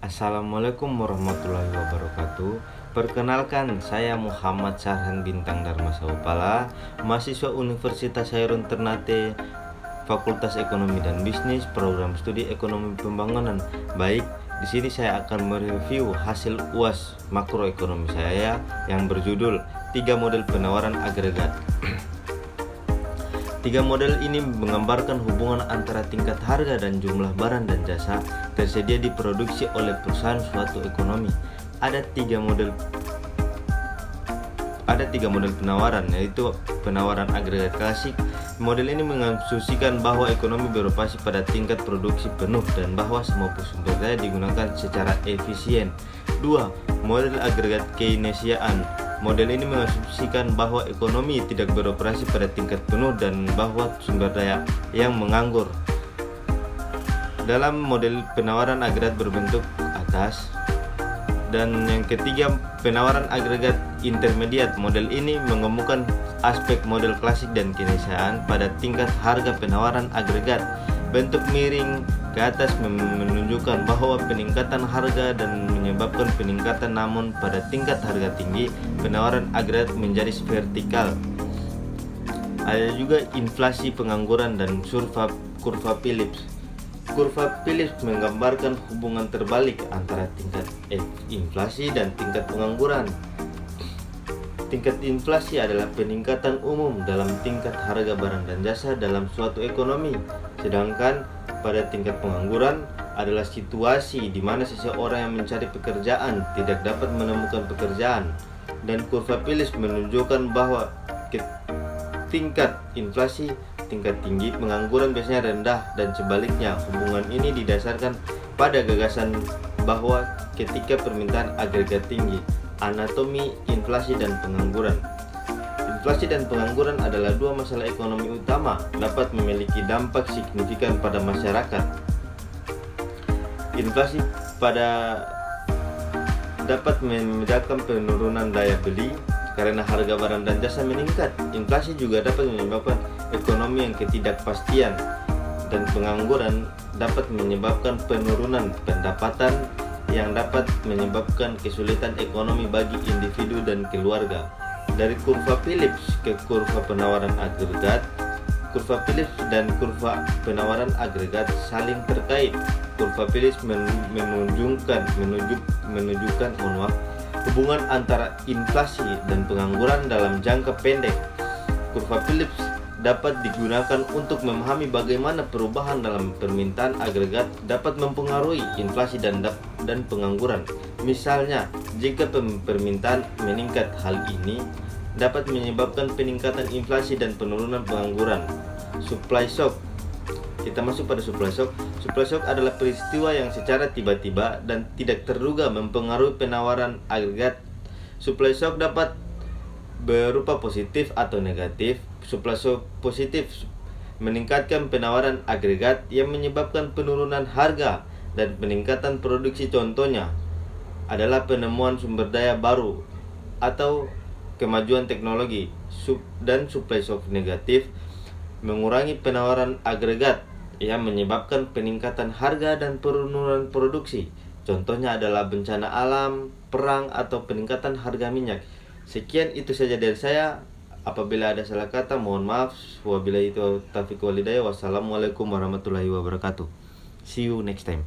Assalamualaikum warahmatullahi wabarakatuh. Perkenalkan, saya Muhammad Sarhan Bintang Dharma Saupala, mahasiswa Universitas Hairun Ternate, Fakultas Ekonomi dan Bisnis, Program Studi Ekonomi Pembangunan. Baik, di sini saya akan mereview hasil UAS makroekonomi saya yang berjudul 3 model penawaran agregat. Tiga model ini menggambarkan hubungan antara tingkat harga dan jumlah barang dan jasa tersedia diproduksi oleh perusahaan suatu ekonomi. Ada tiga model penawaran, yaitu penawaran agregat klasik. Model ini mengasumsikan bahwa ekonomi beroperasi pada tingkat produksi penuh dan bahwa semua sumber daya digunakan secara efisien. 2. Model agregat Keynesiaan. Model ini mengasumsikan bahwa ekonomi tidak beroperasi pada tingkat penuh dan bahwa sumber daya yang menganggur. Dalam model penawaran agregat berbentuk atas. Dan yang ketiga, penawaran agregat intermediat. Model ini menggabungkan aspek model klasik dan Keynesiaan pada tingkat harga penawaran agregat. Bentuk miring ke atas menunjukkan bahwa peningkatan harga dan menyebabkan peningkatan, namun pada tingkat harga tinggi penawaran agregat menjadi vertikal. Ada juga inflasi, pengangguran, dan kurva Phillips. Kurva Phillips menggambarkan hubungan terbalik antara tingkat inflasi dan tingkat pengangguran. Tingkat inflasi adalah peningkatan umum dalam tingkat harga barang dan jasa dalam suatu ekonomi, sedangkan pada tingkat pengangguran adalah situasi di mana seseorang yang mencari pekerjaan tidak dapat menemukan pekerjaan. Dan kurva Phillips menunjukkan bahwa tingkat inflasi tingkat tinggi, pengangguran biasanya rendah, dan sebaliknya. Hubungan ini didasarkan pada gagasan bahwa ketika permintaan agregat tinggi, anatomi inflasi dan pengangguran. Inflasi dan pengangguran adalah dua masalah ekonomi utama, dapat memiliki dampak signifikan pada masyarakat. Inflasi dapat menyebabkan penurunan daya beli karena harga barang dan jasa meningkat. Inflasi juga dapat menyebabkan ekonomi yang ketidakpastian, dan pengangguran dapat menyebabkan penurunan pendapatan yang dapat menyebabkan kesulitan ekonomi bagi individu dan keluarga. Dari kurva Phillips ke kurva penawaran agregat. Kurva Phillips dan kurva penawaran agregat saling terkait. Kurva Phillips menunjukkan hubungan antara inflasi dan pengangguran dalam jangka pendek. Kurva Phillips dapat digunakan untuk memahami bagaimana perubahan dalam permintaan agregat dapat mempengaruhi inflasi dan pengangguran. Misalnya, jika permintaan meningkat, hal ini dapat menyebabkan peningkatan inflasi dan penurunan pengangguran. Supply shock. Kita masuk pada supply shock. Supply shock adalah peristiwa yang secara tiba-tiba dan tidak terduga mempengaruhi penawaran agregat. Supply shock dapat berupa positif atau negatif. Supply shock positif meningkatkan penawaran agregat yang menyebabkan penurunan harga dan peningkatan produksi. Contohnya adalah penemuan sumber daya baru atau kemajuan teknologi. Dan supply shock negatif mengurangi penawaran agregat yang menyebabkan peningkatan harga dan penurunan produksi. Contohnya adalah bencana alam, perang, atau peningkatan harga minyak. Sekian itu saja dari saya. Apabila ada salah kata, mohon maaf. Wabillahi taufiq walhidayah. Wassalamualaikum warahmatullahi wabarakatuh. See you next time.